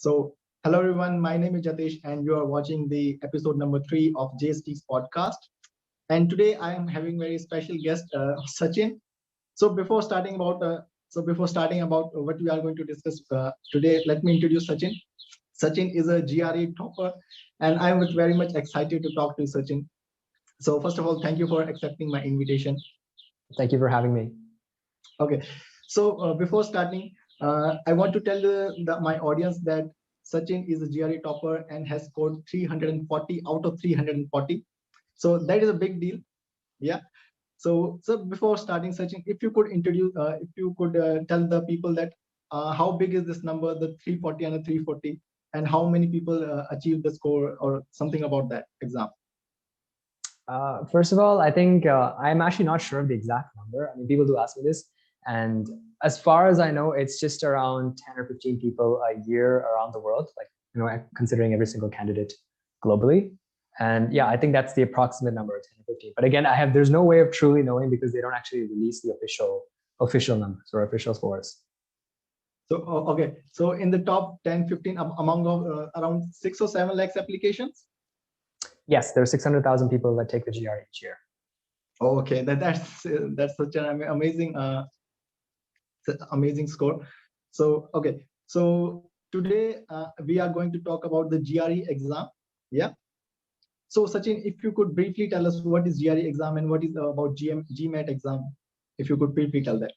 So, hello everyone. My name is Jatish, and you are watching the episode number 3 of JSpeaks podcast. And today I am having very special guest, Sachin. So before starting about what we are going to discuss today, let me introduce Sachin. Sachin is a GRE topper, and I am very much excited to talk to Sachin. So first of all, thank you for accepting my invitation. Thank you for having me. Okay. So before starting, I want to tell my audience that Sachin is a GRE topper and has scored 340 out of 340. So that is a big deal. Yeah. So before starting, Sachin, if you could tell the people that how big is this number, the 340 and the 340, and how many people achieve the score or something about that exam. First of all, I think I'm actually not sure of the exact number. I mean, people do ask me this. And as far as I know, it's just around 10 or 15 people a year around the world, considering every single candidate globally. And yeah, I think that's the approximate number, 10 or 15. But again, there's no way of truly knowing because they don't actually release the official numbers or official scores. So, okay. So in the top 10, 15 among around 6 or 7 lakhs applications? Yes, there are 600,000 people that take the GRE each year. Okay, that's such an amazing score. So, okay. So today we are going to talk about the GRE exam. Yeah. So Sachin, if you could briefly tell us what is GRE exam and what is about GMAT exam, if you could briefly tell that.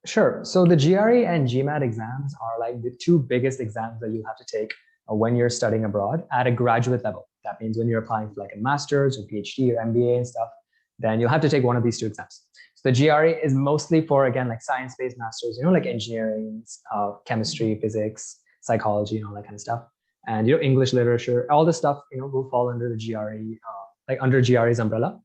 Sure. So the GRE and GMAT exams are like the two biggest exams that you have to take when you're studying abroad at a graduate level. That means when you're applying for like a master's or PhD or MBA and stuff, then you'll have to take one of these two exams. So the GRE is mostly for, again, like science-based masters, like engineering, chemistry, physics, psychology, and all that kind of stuff. And, English literature, all this stuff, will fall under the GRE, under GRE's umbrella.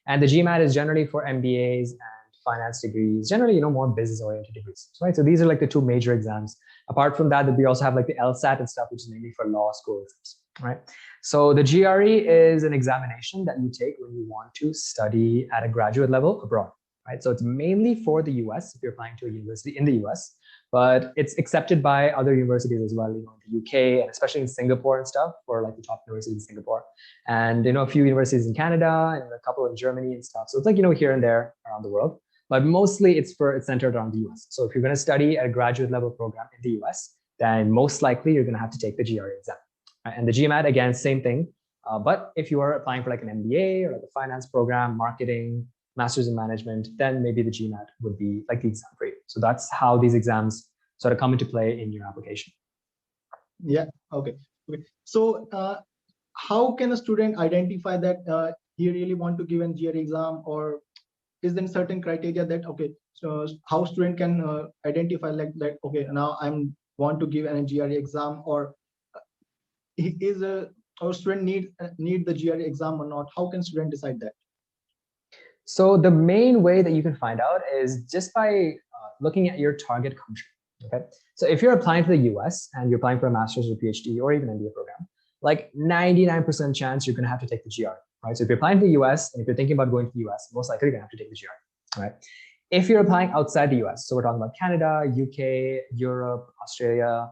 And the GMAT is generally for MBAs and finance degrees, generally, more business-oriented degrees, right? So these are like the two major exams. Apart from that, we also have like the LSAT and stuff, which is mainly for law school exams, right? So the GRE is an examination that you take when you want to study at a graduate level abroad, right? So it's mainly for the US if you're applying to a university in the US, but it's accepted by other universities as well, in the UK and especially in Singapore and stuff, for like the top universities in Singapore, and a few universities in Canada and a couple in Germany and stuff. So it's like here and there around the world. But mostly it's centered around the US. So if you're going to study at a graduate level program in the US, then most likely you're going to have to take the GRE exam. And the GMAT, again, same thing. But if you are applying for like an MBA or like a finance program, marketing, master's in management, then maybe the GMAT would be like the exam for you. So that's how these exams sort of come into play in your application. Yeah, okay. So how can a student identify that he really want to give an GRE exam, or is there certain criteria that, okay, so how student can identify like that, okay, now I'm want to give an GRE exam, or or student need the GRE exam or not? How can student decide that? So the main way that you can find out is just by looking at your target country. Okay, so if you're applying to the US and you're applying for a master's or PhD or even MBA program, like 99% chance you're going to have to take the GRE, right? So if you're applying to the US and if you're thinking about going to the US, most likely you're going to have to take the GRE, right? If you're applying outside the US, so we're talking about Canada, UK, Europe, Australia,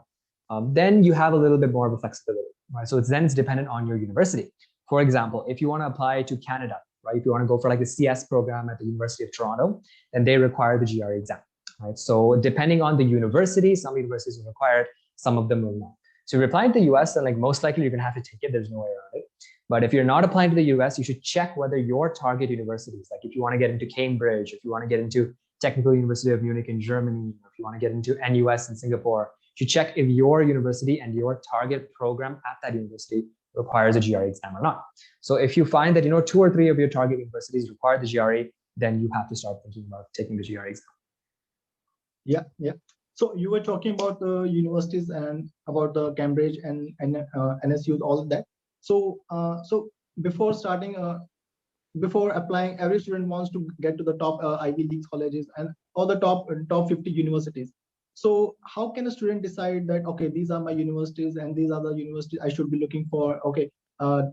then you have a little bit more of a flexibility, right? So it's dependent on your university. For example, if you want to apply to Canada, right? If you want to go for like the CS program at the University of Toronto, then they require the GRE exam, right? So depending on the university, some universities will require it, some of them will not. So if you're applying to the US, then like most likely you're going to have to take it. There's no way around it. But if you're not applying to the US, you should check whether your target universities, like if you want to get into Cambridge, if you want to get into Technical University of Munich in Germany, or if you want to get into NUS in Singapore, you should check if your university and your target program at that university requires a GRE exam or not. So if you find that 2 or 3 of your target universities require the GRE, then you have to start thinking about taking the GRE exam. Yeah, yeah. So you were talking about the universities and about the Cambridge and NSUs, all of that. So so before starting, before applying, every student wants to get to the top Ivy League colleges and all the top 50 universities. So how can a student decide that, okay, these are my universities and these are the universities I should be looking for? Okay,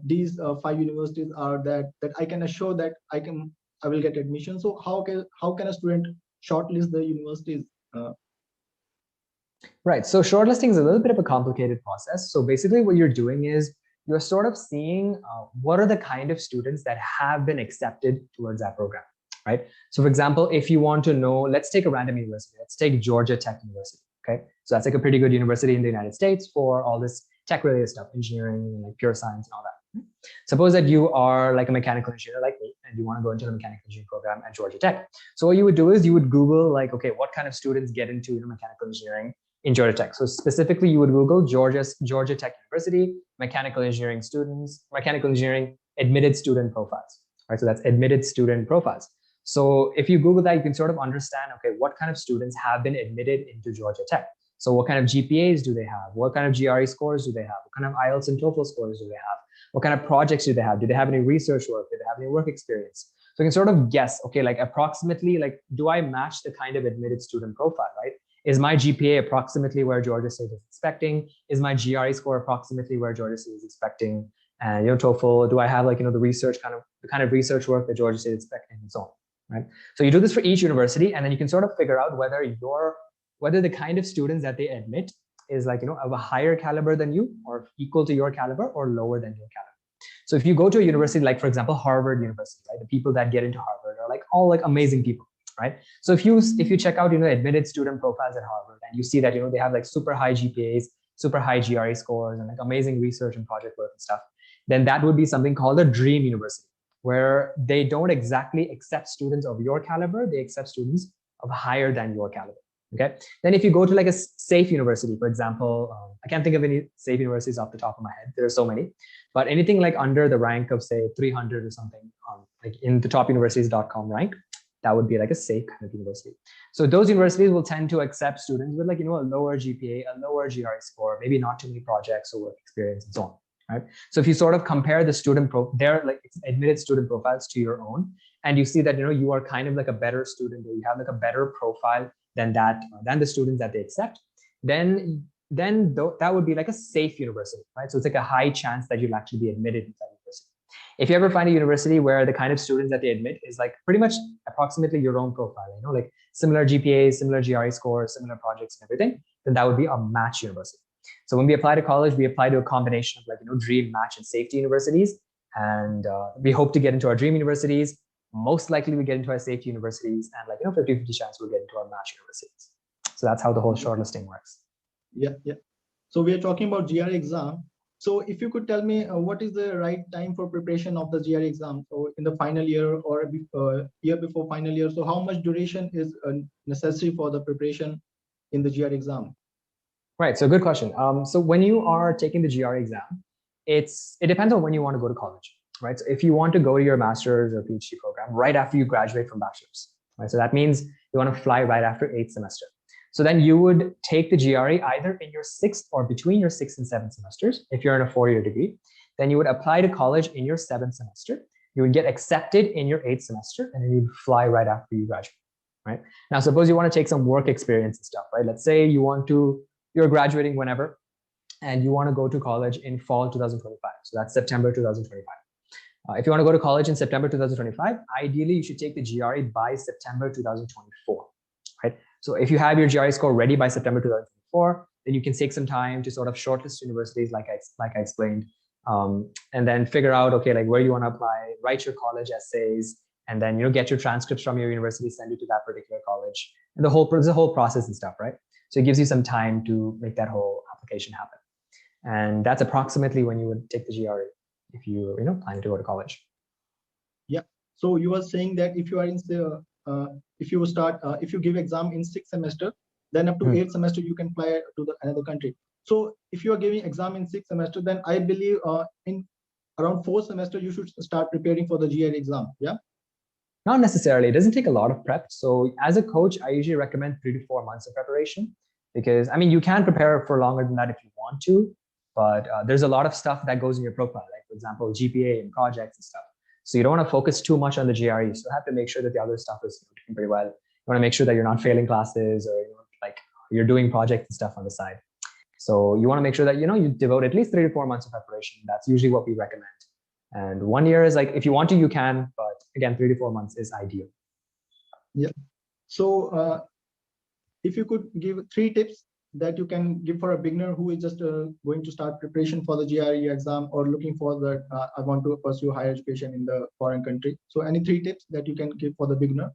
these 5 universities are that I can assure that I will get admission. So how can a student shortlist the universities? Right. So shortlisting is a little bit of a complicated process. So basically what you're doing is you're sort of seeing what are the kind of students that have been accepted towards that program, right? So for example, if you want to know, let's take a random university. Let's take Georgia Tech University, okay? So that's like a pretty good university in the United States for all this tech-related stuff, engineering, like pure science and all that. Suppose that you are like a mechanical engineer like me, and you want to go into the mechanical engineering program at Georgia Tech. So what you would do is you would Google like, okay, what kind of students get into mechanical engineering in Georgia Tech. So specifically, you would Google Georgia Tech University, mechanical engineering students, mechanical engineering admitted student profiles, right? So that's admitted student profiles. So if you Google that, you can sort of understand, okay, what kind of students have been admitted into Georgia Tech? So what kind of GPAs do they have? What kind of GRE scores do they have? What kind of IELTS and TOEFL scores do they have? What kind of projects do they have? Do they have any research work? Do they have any work experience? So you can sort of guess, okay, like approximately, like, do I match the kind of admitted student profile, right? Is my GPA approximately where Georgia State is expecting? Is my GRE score approximately where Georgia State is expecting? And TOEFL, do I have like the research the kind of research work that Georgia State is expecting, and so on, right? So you do this for each university, and then you can sort of figure out whether the kind of students that they admit is like of a higher caliber than you, or equal to your caliber, or lower than your caliber. So if you go to a university like, for example, Harvard University, right? The people that get into Harvard are like all like amazing people, right? So if you check out admitted student profiles at Harvard, and you see that they have like super high GPAs, super high GRE scores, and like amazing research and project work and stuff, then that would be something called a dream university, where they don't exactly accept students of your caliber, they accept students of higher than your caliber. Okay. Then if you go to like a safe university, for example, I can't think of any safe universities off the top of my head. There are so many, but anything like under the rank of say 300 or something, like in the topuniversities.com rank, that would be like a safe kind of university. So those universities will tend to accept students with like, a lower GPA, a lower GRE score, maybe not too many projects or work experience and so on, right? So if you sort of compare the their like admitted student profiles to your own, and you see that, you are kind of like a better student, or you have like a better profile than the students that they accept, then that would be like a safe university, right? So it's like a high chance that you'll actually be admitted into that university. If you ever find a university where the kind of students that they admit is like pretty much approximately your own profile, like similar GPAs, similar GRE scores, similar projects and everything, then that would be a match university. So when we apply to college, we apply to a combination of like, dream, match, and safety universities. And we hope to get into our dream universities. Most likely we get into our safety universities, and like 50-50 chance we'll get into our match universities. So that's how the whole shortlisting works. Yeah. So we are talking about GRE exam. So if you could tell me what is the right time for preparation of the GRE exam? So in the final year or year before final year. So how much duration is necessary for the preparation in the GRE exam? Right. So good question. So when you are taking the GRE exam, it depends on when you want to go to college. Right. So if you want to go to your master's or PhD program right after you graduate from bachelor's, right? So that means you want to fly right after 8th semester. So then you would take the GRE either in your 6th or between your 6th and 7th semesters. If you're in a 4-year degree, then you would apply to college in your 7th semester. You would get accepted in your 8th semester, and then you'd fly right after you graduate. Right. Now, suppose you want to take some work experience and stuff, right? Let's say you're graduating whenever, and you want to go to college in fall 2025. So that's September 2025. If you want to go to college in September 2025, ideally you should take the GRE by September 2024, right? So if you have your GRE score ready by September 2024, then you can take some time to sort of shortlist universities like I explained, and then figure out, okay, like where you want to apply, write your college essays, and then get your transcripts from your university, send it to that particular college, and the whole process and stuff, right? So it gives you some time to make that whole application happen, and that's approximately when you would take the GRE if you planning to go to college. Yeah. So you were saying that if you are in the if you give exam in 6th semester, then up to 8th semester you can fly to another country. So if you are giving exam in 6th semester, then I believe in around 4th semester you should start preparing for the GRE exam. Yeah. Not necessarily. It doesn't take a lot of prep. So as a coach, I usually recommend 3 to 4 months of preparation, because you can prepare for longer than that if you want to, but there's a lot of stuff that goes in your profile, like for example, GPA and projects and stuff. So you don't want to focus too much on the GRE. So you have to make sure that the other stuff is doing pretty well. You want to make sure that you're not failing classes, or like you're doing projects and stuff on the side. So you want to make sure that you devote at least 3 to 4 months of preparation. That's usually what we recommend. And 1 year is like, if you want to, you can, but again, 3 to 4 months is ideal. Yeah. So if you could give 3 tips that you can give for a beginner who is just going to start preparation for the GRE exam or looking for the I want to pursue higher education in the foreign country? So any 3 tips that you can give for the beginner?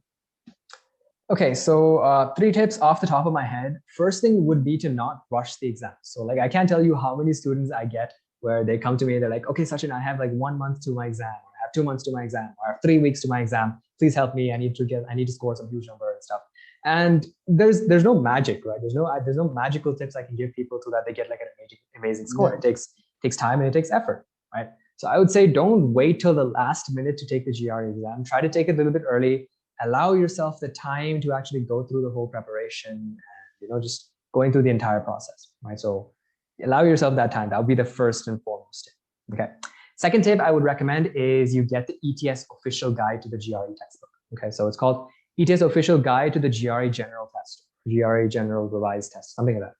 Okay, so 3 tips off the top of my head. First thing would be to not rush the exam. So like I can't tell you how many students I get where they come to me, they're like, okay, Sachin, I have like 1 month to my exam, or I have 2 months to my exam, or I have 3 weeks to my exam. Please help me. I need to score some huge number and stuff. And there's no magic, right? There's no magical tips I can give people so that they get like an amazing score. Yeah. It takes time and it takes effort, right? So I would say don't wait till the last minute to take the GRE exam. Try to take it a little bit early. Allow yourself the time to actually go through the whole preparation and just going through the entire process, right? So allow yourself that time. That would be the first and foremost tip. Okay. Second tip I would recommend is you get the ETS official guide to the GRE textbook. Okay, so it's called ETS official guide to the GRE general test, GRE general revised test, something like that.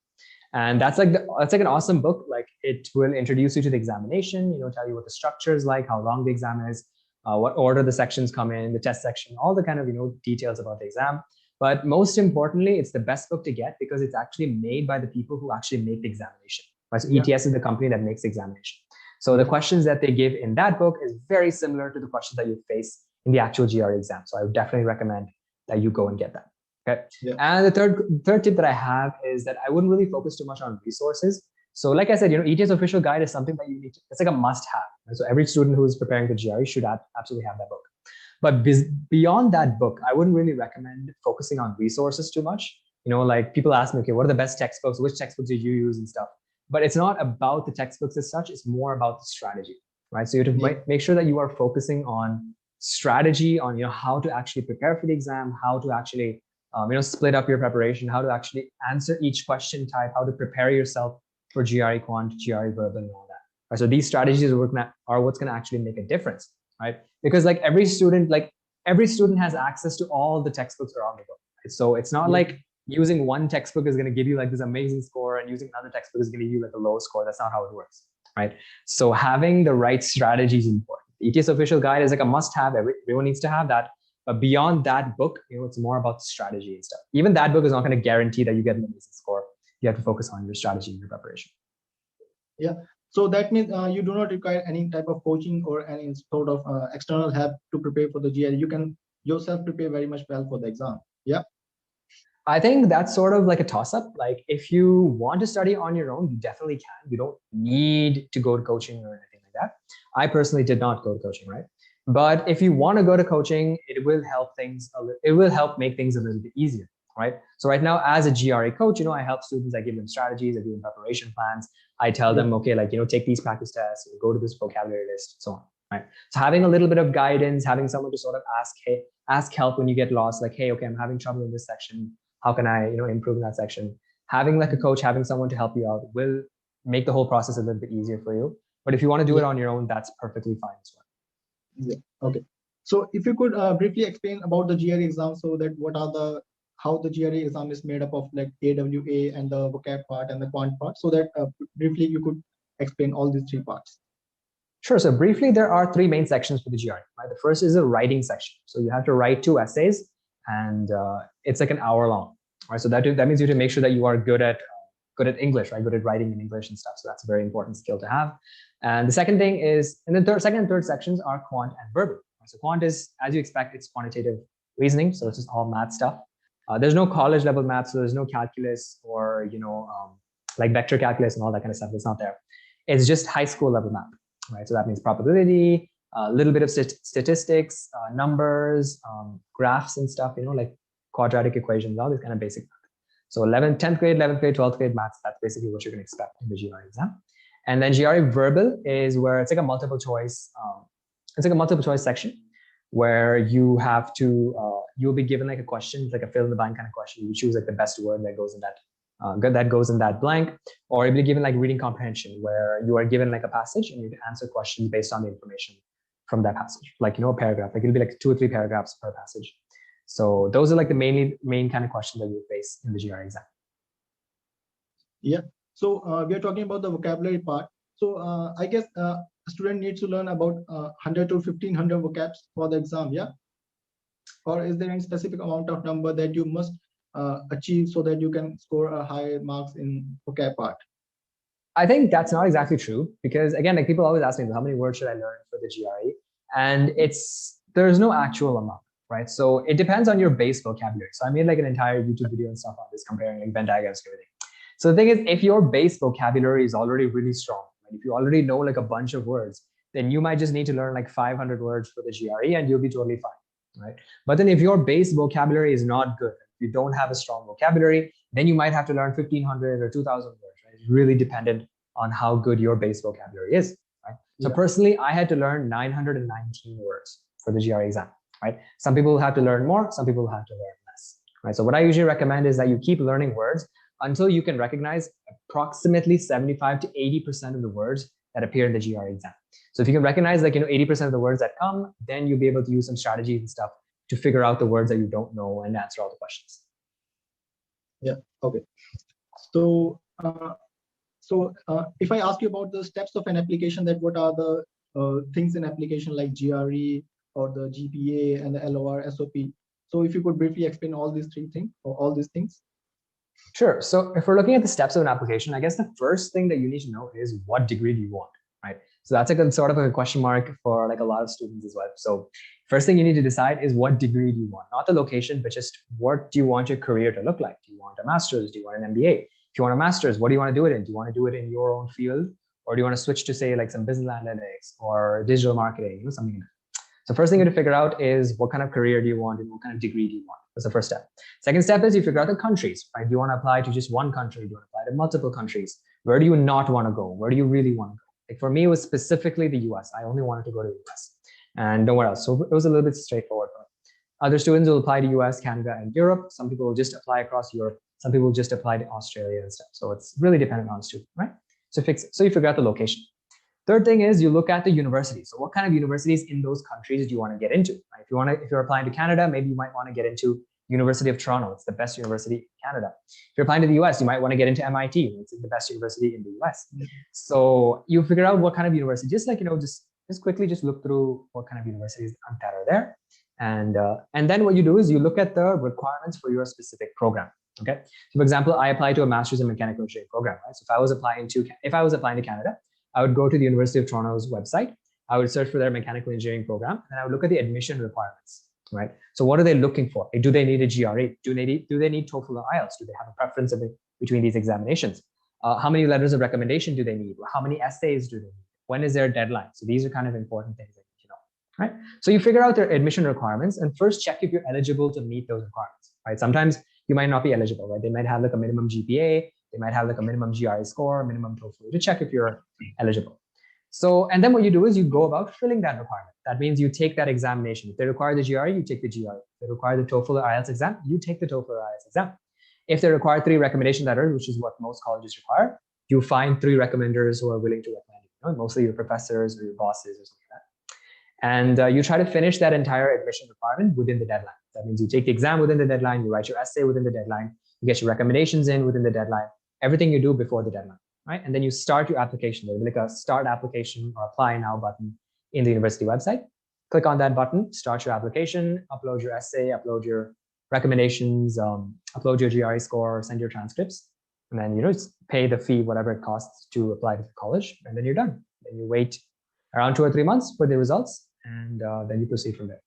And that's like an awesome book. Like it will introduce you to the examination, tell you what the structure is like, how long the exam is, what order the sections come in, the test section, all the kind of details about the exam. But most importantly, it's the best book to get because it's actually made by the people who actually make the examination. Right? So ETS is the company that makes the examination. So the questions that they give in that book is very similar to the questions that you face in the actual GRE exam. So I would definitely recommend that you go and get that. Okay. Yeah. And the third tip that I have is that I wouldn't really focus too much on resources. So like I said, ETS official guide is something that you need to, it's like a must have. Right? So every student who is preparing the GRE should absolutely have that book. But beyond that book, I wouldn't really recommend focusing on resources too much. Like people ask me, okay, what are the best textbooks? Which textbooks did you use and stuff? But it's not about the textbooks as such. It's more about the strategy, right? So you have to make sure that you are focusing on strategy, on how to actually prepare for the exam, how to actually split up your preparation, how to actually answer each question type, how to prepare yourself for GRE Quant, GRE Verbal, and all that. Right? So these strategies are what's going to actually make a difference, right? Because like every student has access to all the textbooks around the book. Right? So it's not like using one textbook is going to give you like this amazing score and using another textbook is going to give you like a low score. That's not how it works, right? So having the right strategy is important. The ETS official guide is like a must-have. Everyone needs to have that. But beyond that book, it's more about strategy and stuff. Even that book is not going to guarantee that you get an amazing score. You have to focus on your strategy and your preparation. Yeah. So that means you do not require any type of coaching or any sort of external help to prepare for the GRE. You can yourself prepare very much well for the exam. Yeah. I think that's sort of like a toss-up. Like if you want to study on your own, you definitely can. You don't need to go to coaching or anything like that. I personally did not go to coaching, right? But if you want to go to coaching, it will help make things a little bit easier, right? So right now, as a GRE coach, I help students. I give them strategies. I give them preparation plans. I tell them, okay, like take these practice tests, go to this vocabulary list, so on, right? So having a little bit of guidance, having someone to sort of ask help when you get lost, like, hey, okay, I'm having trouble in this section. How can I, improve in that section? Having like a coach, having someone to help you out will make the whole process a little bit easier for you. But if you want to do it on your own, that's perfectly fine as well. Yeah. Okay. So if you could briefly explain about the GRE exam, so that how the GRE exam is made up of like AWA and the vocab part and the quant part, so that briefly you could explain all these 3 parts. Sure. So briefly, there are 3 main sections for the GRE. Right? The first is a writing section. So you have to write 2 essays, and it's like an hour long. Right? So that means you have to make sure that you are good at English, right? Good at writing in English and stuff. So that's a very important skill to have. And the second thing is, and the second and third sections are quant and verbal. So quant is, as you expect, it's quantitative reasoning. So it's just all math stuff. There's no college level math, so there's no calculus or like vector calculus and all that kind of stuff. It's not there. It's just high school level math, right? So that means probability, a little bit of statistics, numbers, graphs and stuff. Like quadratic equations, all this kind of basic math. So 10th grade, 11th grade, 12th grade maths. That's basically what you can expect in the GRE exam. And then GRE verbal is where it's like a multiple choice. It's like a multiple choice section where you have to, you'll be given like a question, it's like a fill in the blank kind of question. You choose like the best word that goes in that blank, or you'll be given like reading comprehension, where you are given like a passage and you can answer questions based on the information from that passage, like a paragraph. Like it'll be like 2 or 3 paragraphs per passage. So those are like the main kind of questions that you face in the GRE exam. Yeah. So we are talking about the vocabulary part. So I guess a student needs to learn about 100 to 1500 vocabs for the exam. Yeah. Or is there any specific amount of number that you must achieve so that you can score a high marks in vocab part? I think that's not exactly true, because again, like people always ask me, how many words should I learn for the GRE? And there's no actual amount, right? So it depends on your base vocabulary. So I made like an entire YouTube video and stuff on this, comparing like Venn diagrams and everything. So the thing is, if your base vocabulary is already really strong, right? If you already know like a bunch of words, then you might just need to learn like 500 words for the GRE and you'll be totally fine, right? But then if your base vocabulary is not good, if you don't have a strong vocabulary, then you might have to learn 1,500 or 2,000 words, right? It's really dependent on how good your base vocabulary is, right? So personally, I had to learn 919 words for the GRE exam, right? Some people have to learn more, some people have to learn less, right? So what I usually recommend is that you keep learning words until you can recognize approximately 75 to 80% of the words that appear in the GRE exam. So if you can recognize like 80% of the words that come, then you'll be able to use some strategies and stuff to figure out the words that you don't know and answer all the questions. Yeah. Okay. So if I ask you about the steps of an application, that what are the things in application like GRE or the GPA and the LOR, SOP? So if you could briefly explain all these three things or all these things. Sure. So if we're looking at the steps of an application, I guess the first thing that you need to know is what degree do you want, right? So that's like a sort of a question mark for like a lot of students as well. So first thing you need to decide is what degree do you want, not the location, but just what do you want your career to look like? Do you want a master's? Do you want an MBA? If you want a master's, what do you want to do it in? Do you want to do it in your own field, or do you want to switch to say like some business analytics or digital marketing, something like that? So first thing you have to figure out is what kind of career do you want and what kind of degree do you want? That's the first step. Second step is you figure out the countries, right? Do you want to apply to just one country? Do you want to apply to multiple countries? Where do you not want to go? Where do you really want to go? Like for me, it was specifically the US. I only wanted to go to the US and nowhere else. So it was a little bit straightforward for me. Other students will apply to US, Canada, and Europe. Some people will just apply across Europe. Some people will just apply to Australia and stuff. So it's really dependent on the student, right? So you figure out the location. Third thing is you look at the universities. So what kind of universities in those countries do you want to get into? Right? If you're applying to Canada, maybe you might want to get into University of Toronto. It's the best university in Canada. If you're applying to the US, you might want to get into MIT. It's the best university in the US. So you figure out what kind of university, just like, just quickly just look through what kind of universities that are there. And then what you do is you look at the requirements for your specific program. Okay. So for example, I applied to a master's in mechanical engineering program, right? So if I was applying to Canada, I would go to the University of Toronto's website. I would search for their mechanical engineering program, and I would look at the admission requirements, right? So what are they looking for? Do they need a GRE? Do they need TOEFL or IELTS? Do they have a preference between these examinations? How many letters of recommendation do they need? How many essays do they need? When is their deadline? So these are kind of important things that you need to know, right? So you figure out their admission requirements and first check if you're eligible to meet those requirements, right? Sometimes you might not be eligible, right? They might have like a minimum GPA. They might have like a minimum GRE score, minimum TOEFL to check if you're eligible. So, and then what you do is you go about filling that requirement. That means you take that examination. If they require the GRE, you take the GRE. If they require the TOEFL or IELTS exam, you take the TOEFL or IELTS exam. If they require 3 recommendation letters, which is what most colleges require, you find 3 recommenders who are willing to recommend you, mostly your professors or your bosses or something like that. And you try to finish that entire admission requirement within the deadline. That means you take the exam within the deadline, you write your essay within the deadline, you get your recommendations in within the deadline, everything you do before the deadline, right? And then you start your application. There's like a start application or apply now button in the university website. Click on that button, start your application, upload your essay, upload your recommendations, upload your GRE score, send your transcripts, and then just pay the fee, whatever it costs to apply to the college, and then you're done. Then you wait around 2 or 3 months for the results, and then you proceed from there.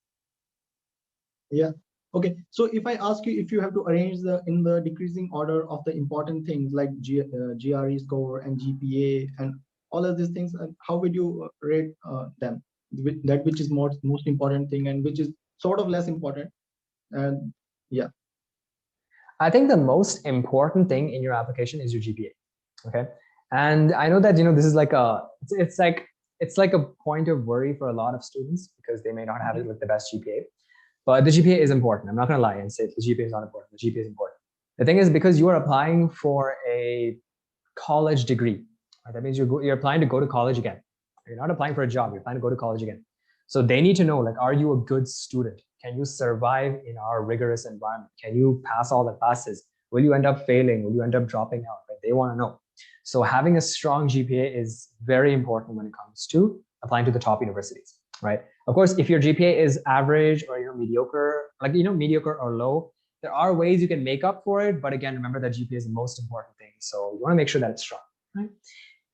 Yeah. Okay. So if I ask you if you have to arrange in the decreasing order of the important things like GRE score and GPA and all of these things, how would you rate them? That which is most important thing and which is sort of less important? And yeah. I think the most important thing in your application is your GPA. Okay. And I know that, this is like it's like a point of worry for a lot of students because they may not have it with the best GPA. But the GPA is important. I'm not going to lie and say the GPA is not important. The GPA is important. The thing is, because you are applying for a college degree, right? That means you're applying to go to college again. You're not applying for a job. You're applying to go to college again. So they need to know, like, are you a good student? Can you survive in our rigorous environment? Can you pass all the classes? Will you end up failing? Will you end up dropping out? Right? They want to know. So having a strong GPA is very important when it comes to applying to the top universities, right? Of course, if your GPA is average or mediocre, mediocre or low, There are ways you can make up for it, but again, remember that GPA is the most important thing. So you want to make sure that it's strong, right?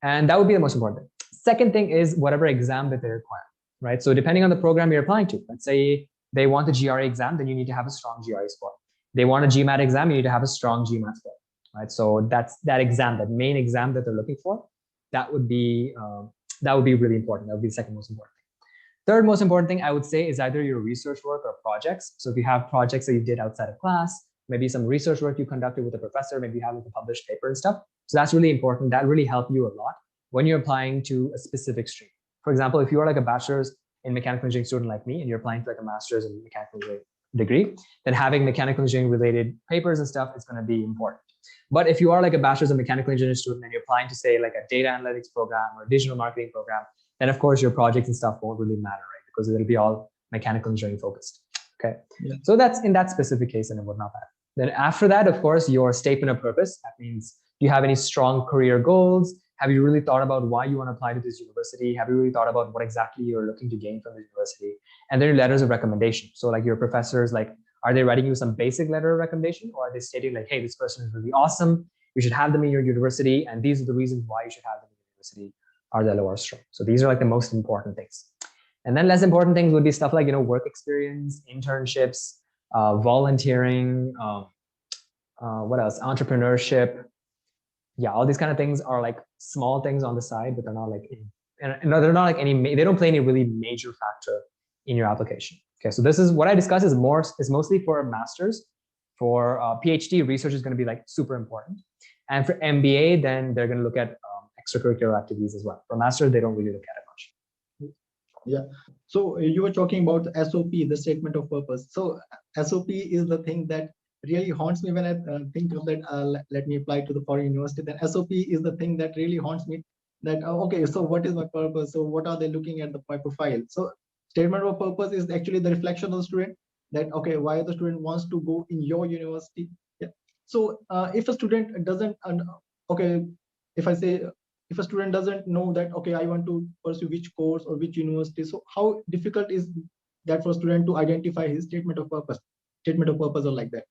And that would be the most important thing. Second thing is whatever exam that they require, right? So depending on the program you're applying to, let's say they want the GRE exam, then you need to have a strong GRE score. They want a GMAT exam, you need to have a strong GMAT score, right? So that's that exam, that main exam that they're looking for. That would be really important. That would be the second most important thing. Third most important thing I would say is either your research work or projects. So if you have projects that you did outside of class, maybe some research work you conducted with a professor, maybe you have like a published paper and stuff. So that's really important. That really helps you a lot when you're applying to a specific stream. For example, if you are like a bachelor's in mechanical engineering student like me, and you're applying to like a master's in mechanical engineering degree, then having mechanical engineering related papers and stuff is going to be important. But if you are like a bachelor's in mechanical engineering student and you're applying to say like a data analytics program or a digital marketing program, then of course your projects and stuff won't really matter, right? Because it'll be all mechanical engineering focused. Okay. Yeah. So that's in that specific case and it would not matter. Then after that, of course, your statement of purpose. That means, do you have any strong career goals? Have you really thought about why you want to apply to this university? Have you really thought about what exactly you're looking to gain from the university? And then your letters of recommendation. So like your professors, like, are they writing you some basic letter of recommendation, or are they stating like, hey, this person is really awesome, you should have them in your university, and these are the reasons why you should have them in your university, are they low or strong? So these are like the most important things. And then less important things would be stuff like, work experience, internships, volunteering, what else? Entrepreneurship. Yeah, all these kind of things are like small things on the side, but they're not like, they're not like they don't play any really major factor in your application. Okay, so this is what I discuss is mostly for a master's. For PhD, research is going to be like super important. And for MBA, then they're going to look at extracurricular activities as well. For master's, they don't really look at it much. Yeah. So you were talking about SOP, the statement of purpose. So SOP is the thing that really haunts me when I think of that. Let me apply to the foreign university. Then SOP is the thing that really haunts me. That okay, so what is my purpose? So what are they looking at my profile? So statement of purpose is actually the reflection of the student. That okay, why the student wants to go in your university. Yeah. So if a student doesn't, okay, if I say if a student doesn't know that okay, I want to pursue which course or which university. So how difficult is that for a student to identify his statement of purpose or like that?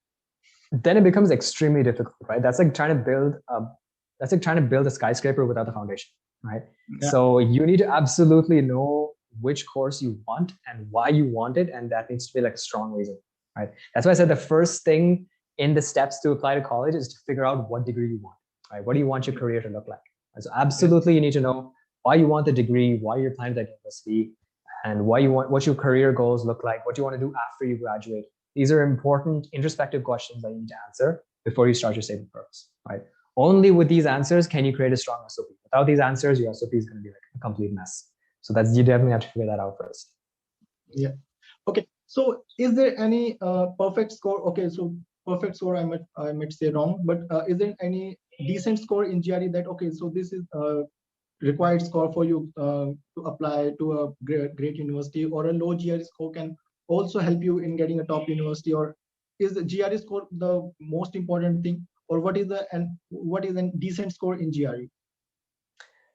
Then it becomes extremely difficult, right? That's like trying to build a skyscraper without the foundation, right? Yeah. So you need to absolutely know which course you want and why you want it, and that needs to be like a strong reason, right? That's why I said the first thing in the steps to apply to college is to figure out what degree you want, right? What do you want your career to look like? So absolutely, you need to know why you want the degree, why you're applying to that university, and what your career goals look like, what you want to do after you graduate. These are important introspective questions that you need to answer before you start your statement of purpose, right? Only with these answers can you create a strong SOP. Without these answers, your SOP is going to be like a complete mess. So you definitely have to figure that out first. Yeah. Okay. So is there any perfect score? Okay. So perfect score, I might say wrong, but is there any decent score in GRE that okay? So this is required score for you to apply to a great university, or a low GRE score can also help you in getting a top university, or is the GRE score the most important thing, or what is a decent score in GRE?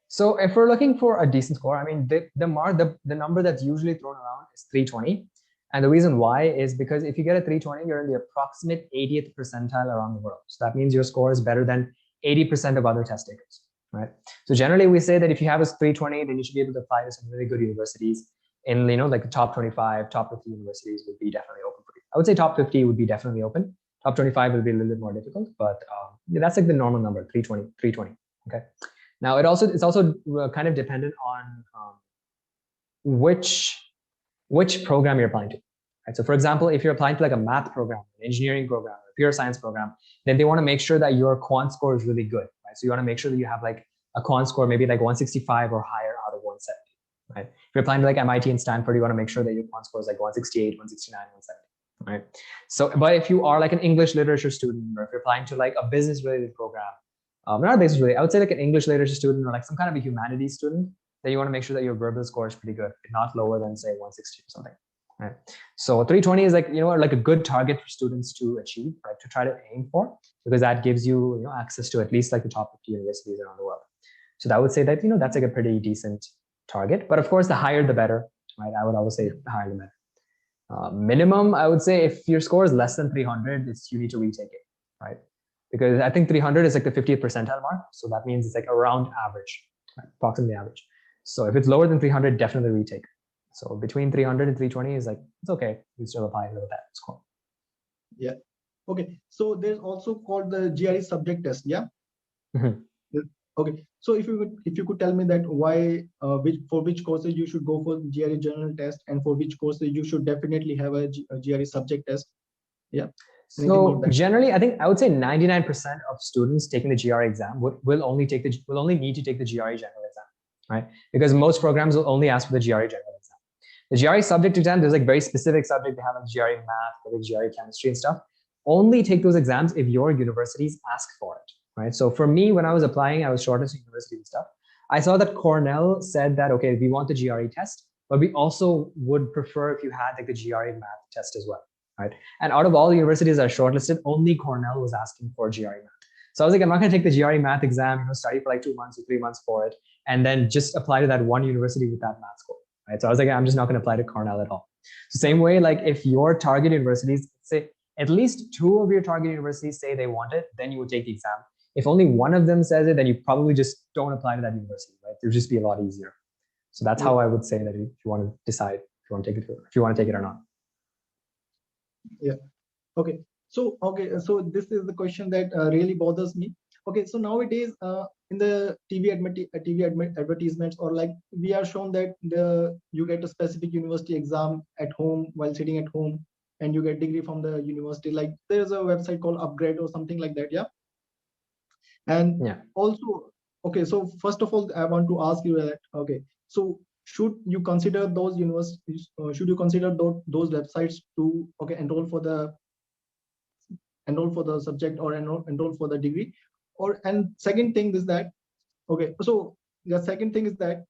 So if we're looking for a decent score, I mean, the number that's usually thrown around is 320. And the reason why is because if you get a 320, you're in the approximate 80th percentile around the world. So that means your score is better than 80% of other test takers, right? So generally we say that if you have a 320, then you should be able to apply to some really good universities in, like the top 25, top 50 universities would be definitely open for you. I would say top 50 would be definitely open. Top 25 will be a little bit more difficult, but that's like the normal number, 320, okay? Now, it's also kind of dependent on which program you're applying to. Right? So for example, if you're applying to like a math program, an engineering program, a pure science program, then they want to make sure that your quant score is really good. Right? So you want to make sure that you have like a quant score, maybe like 165 or higher out of 170. Right? If you're applying to like MIT and Stanford, you want to make sure that your quant score is like 168, 169, 170. Right? So, but if you are like an English literature student, or if you're applying to like a business related program, not a business related, I would say like an English literature student or like some kind of a humanities student, then you want to make sure that your verbal score is pretty good, not lower than say 160 or something. Right? So 320 is like, like a good target for students to achieve, right? To try to aim for, because that gives you, access to at least like the top 50 universities around the world. So that would say that, that's like a pretty decent target. But of course, the higher, the better, right? I would always say the higher, the better. Minimum, I would say, if your score is less than 300, you need to retake it, right? Because I think 300 is like the 50th percentile mark. So that means it's like around average, right? Approximately average. So if it's lower than 300, definitely retake. So between 300 and 320 is like, it's okay. You still apply with that score. Yeah. Okay. So there's also called the GRE subject test. Yeah. Okay. So if you could tell me that why for which courses you should go for GRE general test, and for which courses you should definitely have a GRE subject test. Yeah. So generally, I would say 99% of students taking the GRE exam will only need to take the GRE general exam, right? Because most programs will only ask for the GRE general exam. The GRE subject exam, there's like very specific subject. They have like GRE math, like GRE chemistry and stuff. Only take those exams if your universities ask for it, right? So for me, when I was applying, I was shortlisted university and stuff. I saw that Cornell said that, okay, we want the GRE test, but we also would prefer if you had like the GRE math test as well, right? And out of all the universities that are shortlisted, only Cornell was asking for GRE math. So I was like, I'm not going to take the GRE math exam, study for like 2 months or 3 months for it, and then just apply to that one university with that math score, right? So I was like, I'm just not going to apply to Cornell at all. So same way, like if your target universities, say at least 2 of your target universities say they want it, then you would take the exam. If only one of them says it, then you probably just don't apply to that university, right? It would just be a lot easier. So that's how I would say that if you want to decide if you want to take it or not. Yeah. Okay. So this is the question that really bothers me. Okay. So nowadays, in the TV advertisements, or like we are shown that you get a specific university exam at home while sitting at home, and you get degree from the university. Like there's a website called Upgrade or something like that. Yeah. And also, okay. So first of all, I want to ask you that. Okay. So should you consider those universities? Should you consider those websites to enroll for the subject, or enroll for the degree? And second thing is that, okay, so the second thing is that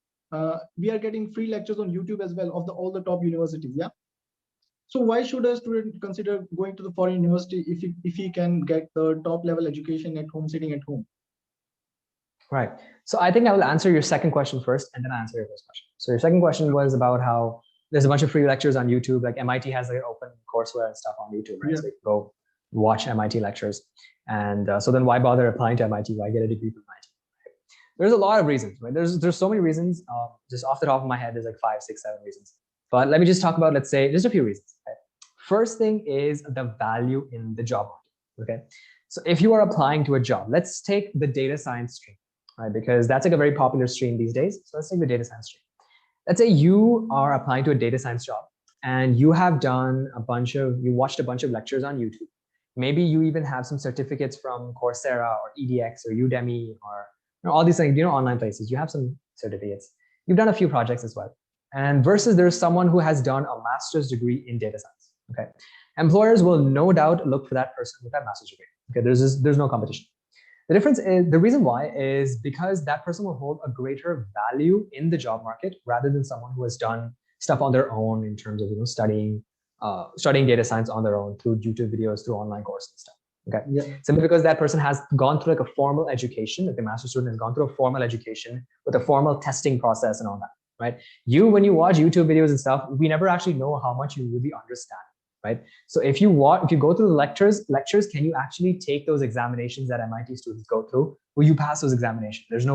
we are getting free lectures on YouTube as well of all the top universities. Yeah. So why should a student consider going to the foreign university if he can get the top level education at home, sitting at home? Right. So I think I will answer your second question first, and then I'll answer your first question. So your second question was about how there's a bunch of free lectures on YouTube, like MIT has like open courseware and stuff on YouTube, right? Yeah. So you can go watch MIT lectures. And so then why bother applying to MIT? Why get a degree from MIT? There's a lot of reasons, right? There's so many reasons. Just off the top of my head, there's like 5, 6, 7 reasons. But let me just talk about, let's say, just a few reasons. Okay? First thing is the value in the job market. Okay. So if you are applying to a job, let's take the data science stream, right? Because that's like a very popular stream these days. So let's take the data science stream. Let's say you are applying to a data science job, and you have done you watched a bunch of lectures on YouTube. Maybe you even have some certificates from Coursera or EDX or Udemy or all these things, online places. You have some certificates. You've done a few projects as well. And versus there's someone who has done a master's degree in data science. Okay. Employers will no doubt look for that person with that master's degree. Okay. There's no competition. The difference is, the reason why is because that person will hold a greater value in the job market rather than someone who has done stuff on their own in terms of studying data science on their own through YouTube videos, through online courses and stuff. Okay. Yeah. Simply because that person has gone through like a formal education, like the master's student has gone through a formal education with a formal testing process and all that. Right. When you watch YouTube videos and stuff, we never actually know how much you really understand. Right. So if you go through the lectures, can you actually take those examinations that MIT students go through? Will you pass those examinations? There's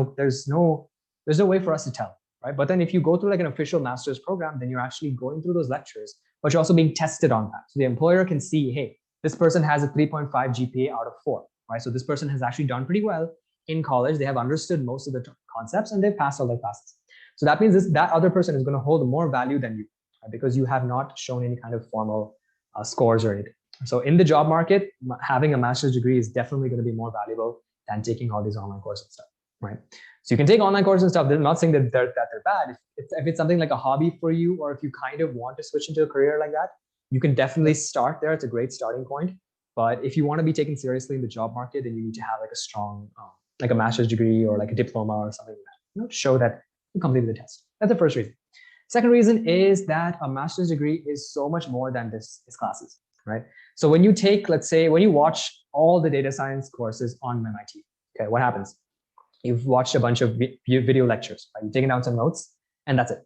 no way for us to tell. Right. But then if you go through like an official master's program, then you're actually going through those lectures, but you're also being tested on that. So the employer can see, hey, this person has a 3.5 GPA out of 4. Right. So this person has actually done pretty well in college. They have understood most of the concepts and they've passed all their classes. So that means that other person is going to hold more value than you, right? Because you have not shown any kind of formal scores or anything. So in the job market, having a master's degree is definitely going to be more valuable than taking all these online courses and stuff, right? So you can take online courses and stuff. They're not saying that they're bad. If it's something like a hobby for you, or if you kind of want to switch into a career like that, you can definitely start there. It's a great starting point. But if you want to be taken seriously in the job market, then you need to have like a strong, like a master's degree or like a diploma or something like that, to show that you completed the test. That's the first reason. Second reason is that a master's degree is so much more than this classes, right? So when you take, let's say, when you watch all the data science courses on MIT, okay, what happens? You've watched a bunch of video lectures, right? You've taken down some notes, and that's it.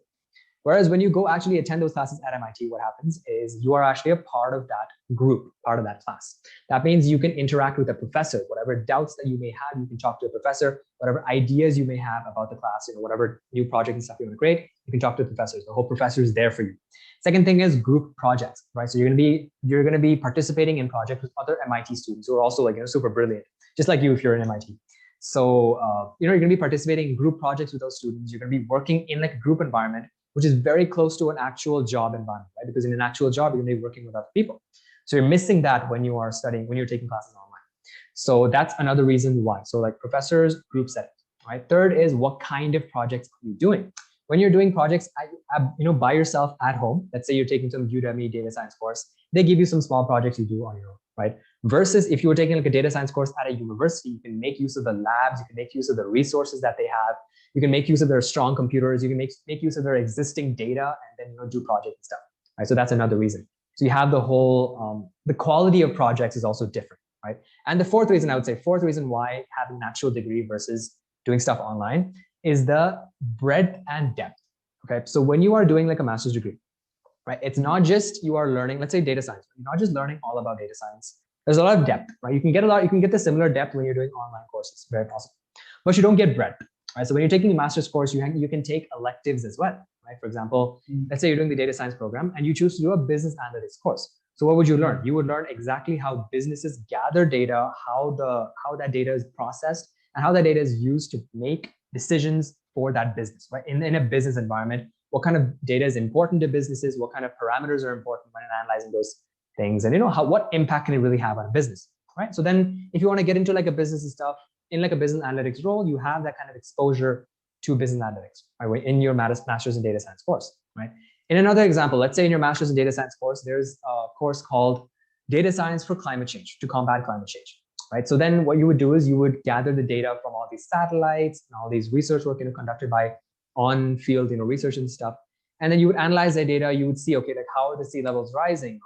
Whereas when you go actually attend those classes at MIT, what happens is you are actually a part of that group, part of that class. That means you can interact with a professor. Whatever doubts that you may have, you can talk to a professor. Whatever ideas you may have about the class, whatever new project and stuff you want to create, you can talk to professors. The whole professor is there for you. Second thing is group projects, right? So you're going to be participating in projects with other MIT students who are also super brilliant, just like you if you're in MIT. So you're going to be participating in group projects with those students. You're going to be working in like a group environment, which is very close to an actual job environment, right? Because in an actual job, you're going to be working with other people. So you're missing that when you are studying, when you're taking classes online. So that's another reason why. So like professors, group settings, right? Third is what kind of projects are you doing? When you're doing projects, by yourself at home, let's say you're taking some Udemy data science course, they give you some small projects you do on your own, right? Versus if you were taking like a data science course at a university, you can make use of the labs, you can make use of the resources that they have, you can make use of their strong computers, you can make use of their existing data, and then do project and stuff, right? So that's another reason. So you have the whole, the quality of projects is also different, right? And the fourth reason why having an actual degree versus doing stuff online is the breadth and depth. Okay, so when you are doing like a master's degree, right, it's not just you are learning, let's say data science, you're not just learning all about data science. There's a lot of depth, right? You can get the similar depth when you're doing online courses, very possible, but you don't get breadth, right? So when you're taking a master's course, you can take electives as well, right? For example, let's say you're doing the data science program and you choose to do a business analytics course. So what would you learn? You would learn exactly how businesses gather data, how that data is processed, and how that data is used to make decisions for that business, right? In a business environment, what kind of data is important to businesses, what kind of parameters are important when analyzing those things, and what impact can it really have on a business, right? So then if you want to get into like a business and stuff, in like a business analytics role, you have that kind of exposure to business analytics, right? In your master's in data science course, right? In another example, let's say in your master's in data science course, there's a course called Data Science for Climate Change, to combat climate change. Right? So then what you would do is you would gather the data from all these satellites and all these research work conducted by on-field research and stuff. And then you would analyze the data. You would see, okay, like how are the sea levels rising?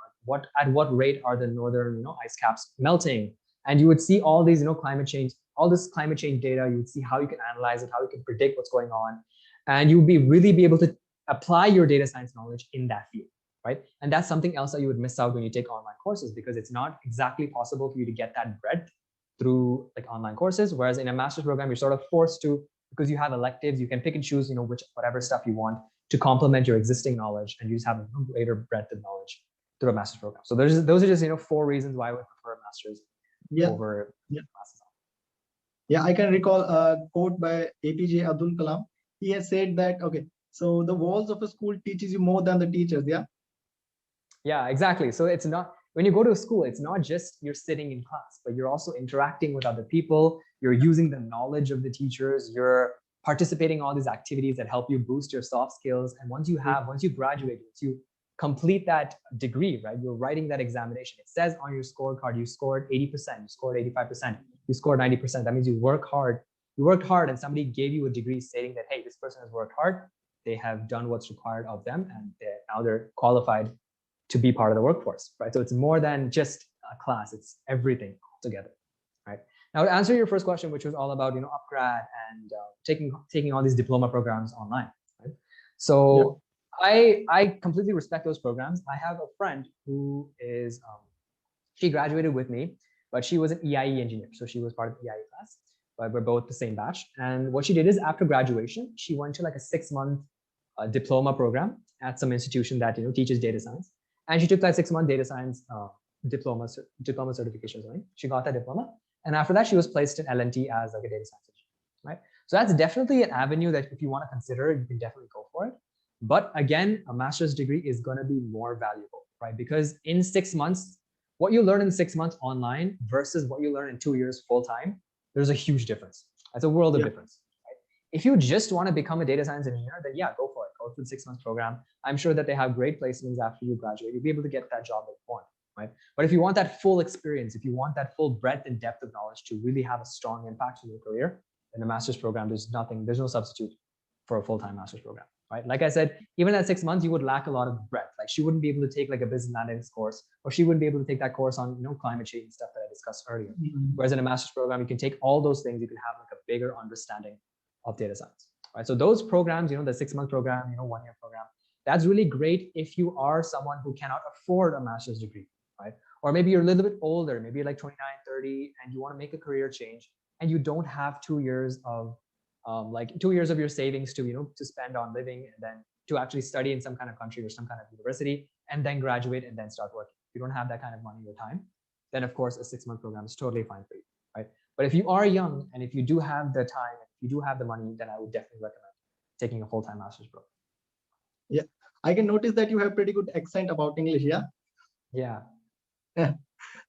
At what rate are the northern ice caps melting? And you would see all these climate change, all this climate change data. You would see how you can analyze it, how you can predict what's going on. And you would really be able to apply your data science knowledge in that field. Right? And that's something else that you would miss out when you take online courses, because it's not exactly possible for you to get that breadth through like online courses. Whereas in a master's program, you're sort of forced to, because you have electives, you can pick and choose, whatever stuff you want to complement your existing knowledge, and you just have a greater breadth of knowledge through a master's program. So those are just 4 reasons why I would prefer master's over classes. Yeah, I can recall a quote by APJ Abdul Kalam. He has said that, okay, so the walls of a school teaches you more than the teachers. Yeah, exactly. So it's not, when you go to a school, it's not just you're sitting in class, but you're also interacting with other people. You're using the knowledge of the teachers. You're participating in all these activities that help you boost your soft skills. And once you graduate, once you complete that degree, right, you're writing that examination. It says on your scorecard, you scored 80%, you scored 85%, you scored 90%. That means you worked hard, and somebody gave you a degree stating that, hey, this person has worked hard. They have done what's required of them, and now they're qualified to be part of the workforce, right? So it's more than just a class, it's everything together, right? Now to answer your first question, which was all about, upgrad and taking all these diploma programs online, right? So I completely respect those programs. I have a friend who is, she graduated with me, but she was an EIE engineer. So she was part of the EIE class, but we're both the same batch. And what she did is after graduation, she went to like a 6-month diploma program at some institution that, teaches data science. And she took that 6-month data science diploma certification. Right? She got that diploma. And after that, she was placed in L&T as like a data science engineer, right? So that's definitely an avenue that if you want to consider, you can definitely go for it. But again, a master's degree is going to be more valuable, right? Because in 6 months, what you learn in 6 months online versus what you learn in 2 years full-time, there's a huge difference. That's a world of difference. If you just want to become a data science engineer, then yeah, go for it. Go through the 6-month program. I'm sure that they have great placements after you graduate. You'll be able to get that job that you want, right? But if you want that full experience, if you want that full breadth and depth of knowledge to really have a strong impact in your career, then a master's program, there's no substitute for a full-time master's program, right? Like I said, even at 6 months, you would lack a lot of breadth. Like she wouldn't be able to take like a business analytics course, or she wouldn't be able to take that course on climate change and stuff that I discussed earlier. Whereas in a master's program, you can take all those things. You can have like a bigger understanding of data science. Right, so those programs, the 6-month program, 1-year program, That's really great if you are someone who cannot afford a master's degree, right? Or maybe you're a little bit older, maybe you're like 29, 30, and you want to make a career change, and you don't have 2 years of like 2 years of your savings to, to spend on living, and then to actually study in some kind of country or some kind of university, and then graduate and then start working. If you don't have that kind of money or time, then of course a 6-month program is totally fine for you, right? But if you are young and if you do have the time, if you do have the money, then I would definitely recommend taking a full-time master's program. Yeah, I can notice that you have pretty good accent about English. Yeah. Yeah.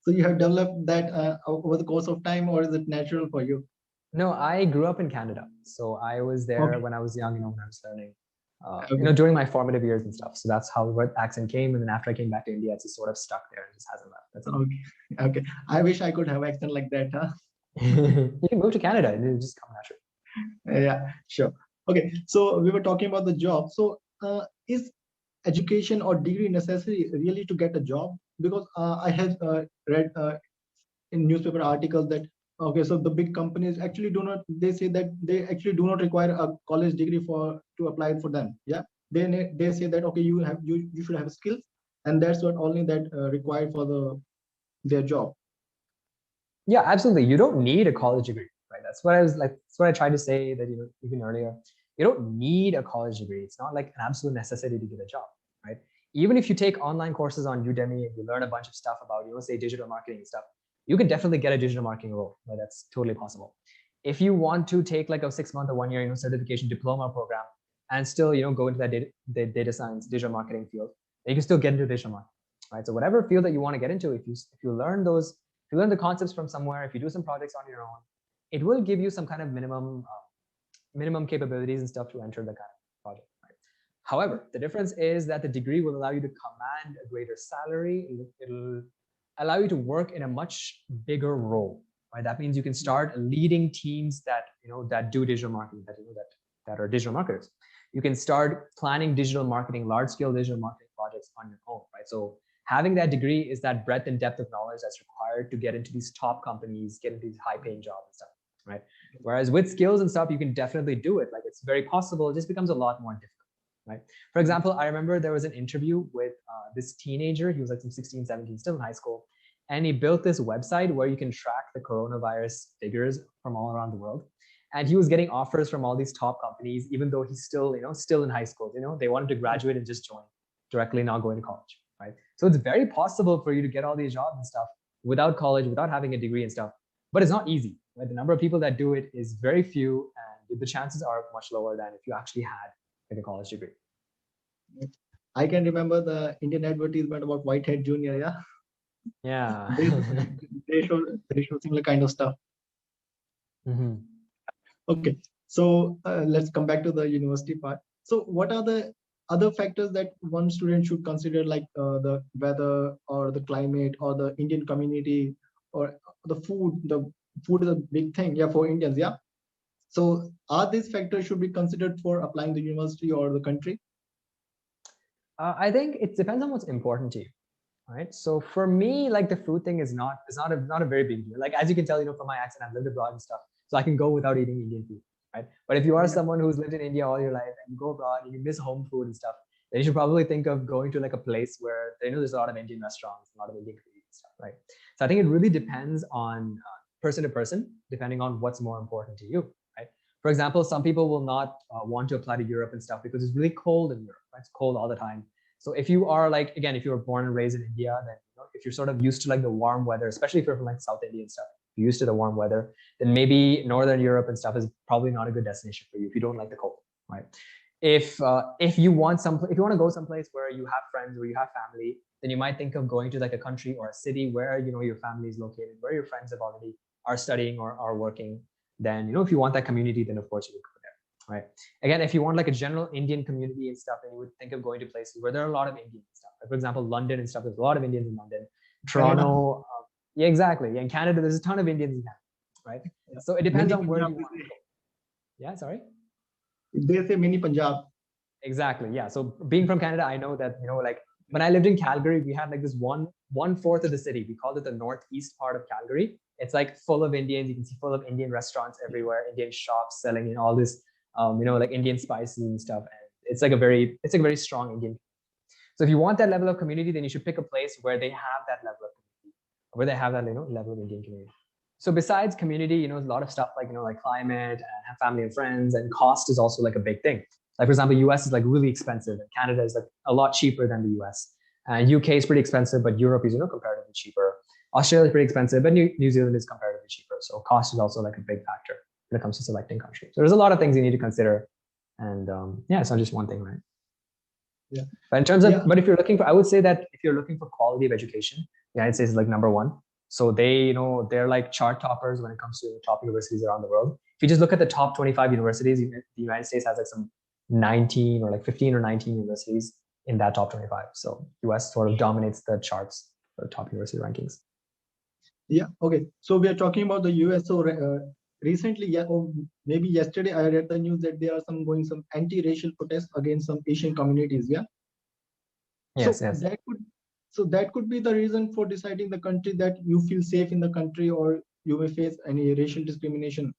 So you have developed that over the course of time, or is it natural for you? No, I grew up in Canada, so I was there Okay. when I was young. When I was learning, Okay. during my formative years and stuff. So that's how what accent came, and then after I came back to India, it's just sort of stuck there and just hasn't left. That's it. Okay. Okay. I wish I could have accent like that, huh? You can move to Canada and it'll just come naturally. Yeah, sure. Okay. So we were talking about the job. So is education or degree necessary really to get a job? Because I have read in newspaper articles that, okay, so the big companies actually do not, they say that they actually do not require a college degree to apply for them. Yeah. They say that, okay, you should have skills, and that's what only that required for their job. Yeah, absolutely. You don't need a college degree, right? That's what I was like. That's what I tried to say that even earlier. You don't need a college degree. It's not like an absolute necessity to get a job, right? Even if you take online courses on Udemy and you learn a bunch of stuff about, say digital marketing and stuff, you can definitely get a digital marketing role. Right? That's totally possible. If you want to take like a 6-month or 1-year, certification diploma program and still, go into that data science, digital marketing field, then you can still get into digital marketing, right? So whatever field that you want to get into, if you learn those, if you learn the concepts from somewhere, if you do some projects on your own, it will give you some kind of minimum capabilities and stuff to enter the kind of project. Right? However, the difference is that the degree will allow you to command a greater salary. It'll allow you to work in a much bigger role. Right? That means you can start leading teams that that do digital marketing, that are digital marketers. You can start planning digital marketing, large-scale digital marketing projects on your own. Right? So having that degree is that breadth and depth of knowledge that's required to get into these top companies, get into these high-paying jobs and stuff, right? Whereas with skills and stuff, you can definitely do it. Like it's very possible. It just becomes a lot more difficult, right? For example, I remember there was an interview with this teenager. He was like some 16, 17, still in high school. And he built this website where you can track the coronavirus figures from all around the world. And he was getting offers from all these top companies, even though he's still, still in high school. They wanted to graduate and just join directly, not going to college. Right? So it's very possible for you to get all these jobs and stuff without college, without having a degree and stuff, but it's not easy. Right? The number of people that do it is very few, and the chances are much lower than if you actually had like a college degree. I can remember the Indian advertisement about Whitehead Junior. Yeah. Yeah. they show similar kind of stuff. Mm-hmm. Okay, so let's come back to the university part. So what are the other factors that one student should consider, like the weather or the climate or the Indian community or the food? The food is a big thing, yeah, for Indians, yeah. So are these factors should be considered for applying the university or the country? I think it depends on what's important to you, right? So for me, like the food thing is not a very big deal. Like as you can tell, from my accent, I've lived abroad and stuff, so I can go without eating Indian food. Right? But if you are someone who's lived in India all your life and you go abroad and you miss home food and stuff, then you should probably think of going to like a place where there's a lot of Indian restaurants, a lot of Indian food and stuff, right? So I think it really depends on person to person, depending on what's more important to you, right? For example, some people will not want to apply to Europe and stuff because it's really cold in Europe, right? It's cold all the time. So if you are like, again, if you were born and raised in India, then if you're sort of used to like the warm weather, especially if you're from like South India and stuff, used to the warm weather, then maybe Northern Europe and stuff is probably not a good destination for you if you don't like the cold, right? If you want to go someplace where you have friends, where you have family, then you might think of going to like a country or a city where your family is located, where your friends are studying or are working. Then if you want that community, then of course you would go there, right? Again, if you want like a general Indian community and stuff, then you would think of going to places where there are a lot of Indians and stuff. Like, for example, London and stuff. There's a lot of Indians in London. Toronto. Yeah, exactly. Yeah, in Canada, there's a ton of Indians in Canada, right? Yeah. So it depends on where you want to go. Yeah, sorry? They say mini Punjab. Exactly, yeah. So being from Canada, I know that, like when I lived in Calgary, we had like this one-fourth of the city. We called it the northeast part of Calgary. It's like full of Indians. You can see full of Indian restaurants everywhere, Indian shops selling all this, like Indian spices and stuff. And It's like a very strong Indian. So if you want that level of community, then you should pick a place where they have that level of community, where they have that level of Indian community. So besides community, a lot of stuff like like climate and have family and friends, and cost is also like a big thing. Like for example, US is like really expensive, and Canada is like a lot cheaper than the US. And UK is pretty expensive, but Europe is comparatively cheaper. Australia is pretty expensive, but New Zealand is comparatively cheaper. So cost is also like a big factor when it comes to selecting countries. So there's a lot of things you need to consider, and yeah, it's not just one thing, right? Yeah. But in terms of, but if you're looking for, I would say that if you're looking for quality of education, the United States is like #1. So they, they're like chart toppers when it comes to top universities around the world. If you just look at the top 25 universities, the United States has like some 19 or like 15 or 19 universities in that top 25. So US sort of dominates the charts for top university rankings. Yeah. Okay. So we are talking about the US. So recently, yeah, or maybe yesterday, I read the news that there are some anti-racial protests against some Asian communities. Yeah. Yes. So that could be the reason for deciding the country, that you feel safe in the country or you may face any racial discrimination.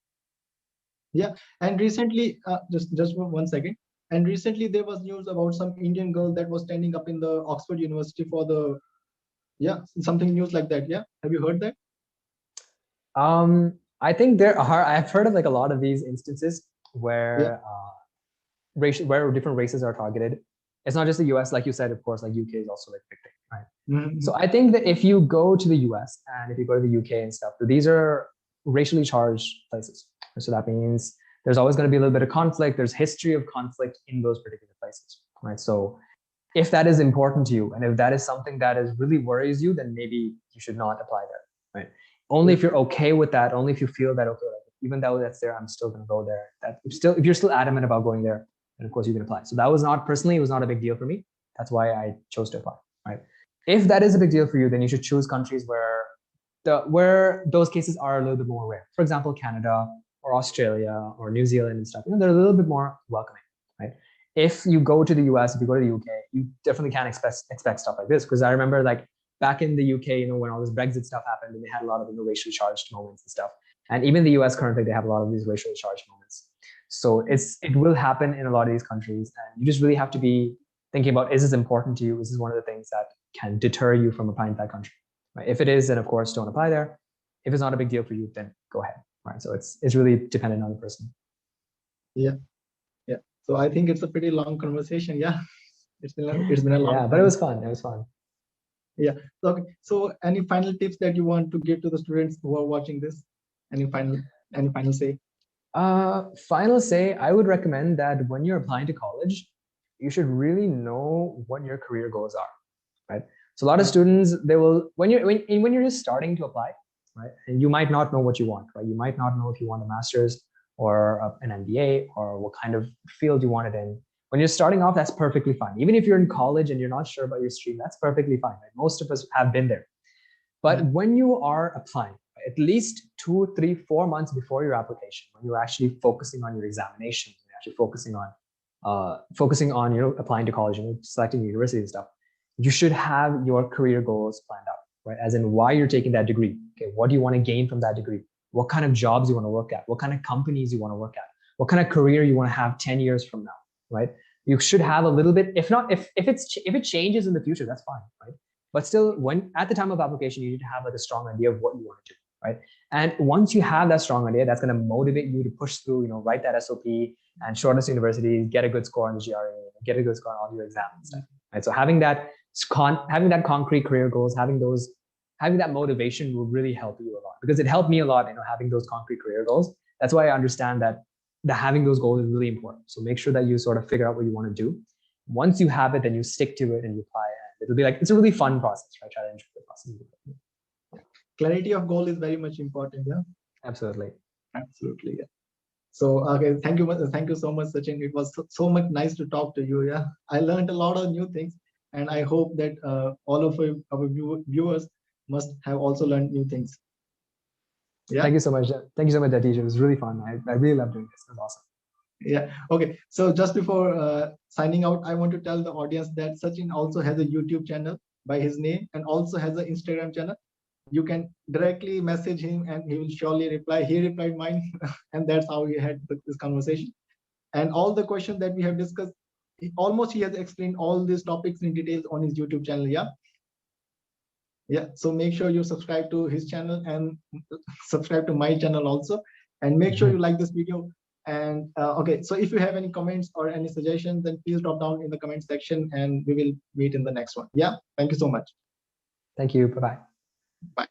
Yeah. And recently, just 1 second. And recently there was news about some Indian girl that was standing up in the Oxford University for the, something news like that. Yeah. Have you heard that? I think I've heard of like a lot of these instances where where different races are targeted. It's not just the US, like you said, of course, like UK is also like a big thing, right? Mm-hmm. So I think that if you go to the US and if you go to the UK and stuff, these are racially charged places. So that means there's always going to be a little bit of conflict. There's history of conflict in those particular places, right? So if that is important to you, and if that is something that really worries you, then maybe you should not apply there, right? Only if you're okay with that, only if you feel that, okay, like, even though that's there, I'm still going to go there. That if you're still adamant about going there, then of course you can apply. So that was not, personally, it was not a big deal for me. That's why I chose to apply, right? If that is a big deal for you, then you should choose countries where those cases are a little bit more rare. For example, Canada or Australia or New Zealand and stuff, they're a little bit more welcoming, right? If you go to the US, if you go to the UK, you definitely can't expect stuff like this. Because I remember like back in the UK, when all this Brexit stuff happened, and they had a lot of racially charged moments and stuff. And even the US currently, they have a lot of these racially charged moments. So it will happen in a lot of these countries, and you just really have to be thinking about, is this important to you? Is this one of the things that can deter you from applying to that country? Right? If it is, then of course don't apply there. If it's not a big deal for you, then go ahead. Right? So it's really dependent on the person. Yeah. So I think it's a pretty long conversation. Yeah, it's been a long. Yeah, but it was fun. It was fun. Yeah. Okay. So any final tips that you want to give to the students who are watching this? Any final say? Final say, I would recommend that when you're applying to college, you should really know what your career goals are, right? So a lot of students, they will, when you're just starting to apply, right? And you might not know what you want, right? You might not know if you want a master's or an MBA or what kind of field you want it in. When you're starting off, that's perfectly fine. Even if you're in college and you're not sure about your stream, that's perfectly fine, right? Most of us have been there. But when you are applying, at least 2, 3, 4 months before your application, when you're actually focusing on your examinations, you're actually focusing on applying to college, selecting university and stuff, you should have your career goals planned out, right? As in why you're taking that degree. Okay, what do you want to gain from that degree? What kind of jobs you want to work at? What kind of companies you want to work at? What kind of career you want to have 10 years from now, right? You should have a little bit. If it changes in the future, that's fine, right? But still, at the time of application, you need to have like a strong idea of what you want to do, right? And once you have that strong idea, that's going to motivate you to push through, write that SOP and shortlist universities, get a good score on the GRE, get a good score on all your exams and stuff, right? So having that concrete career goals, having that motivation will really help you a lot, because it helped me a lot, having those concrete career goals. That's why I understand that having those goals is really important. So make sure that you sort of figure out what you want to do. Once you have it, then you stick to it and you apply it. It'll be like, it's a really fun process, right? Try to enjoy the process. Clarity of goal is very much important. Yeah. Absolutely. Yeah. So okay, thank you so much, Sachin. It was so much nice to talk to you. Yeah, I learned a lot of new things, and I hope that all of our viewers must have also learned new things. Yeah. Thank you so much. Thank you so much, Atish. It was really fun. I really loved doing this. It was awesome. Yeah. Okay. So just before signing out, I want to tell the audience that Sachin also has a YouTube channel by his name, and also has an Instagram channel. You can directly message him and he will surely reply. He replied mine, and that's how we had this conversation. And all the questions that we have discussed, almost he has explained all these topics in details on his YouTube channel. Yeah. So make sure you subscribe to his channel and subscribe to my channel also, and make sure you like this video. And okay, so if you have any comments or any suggestions, then please drop down in the comment section, and we will meet in the next one. Yeah, thank you so much. Thank you. Bye-bye. Bye.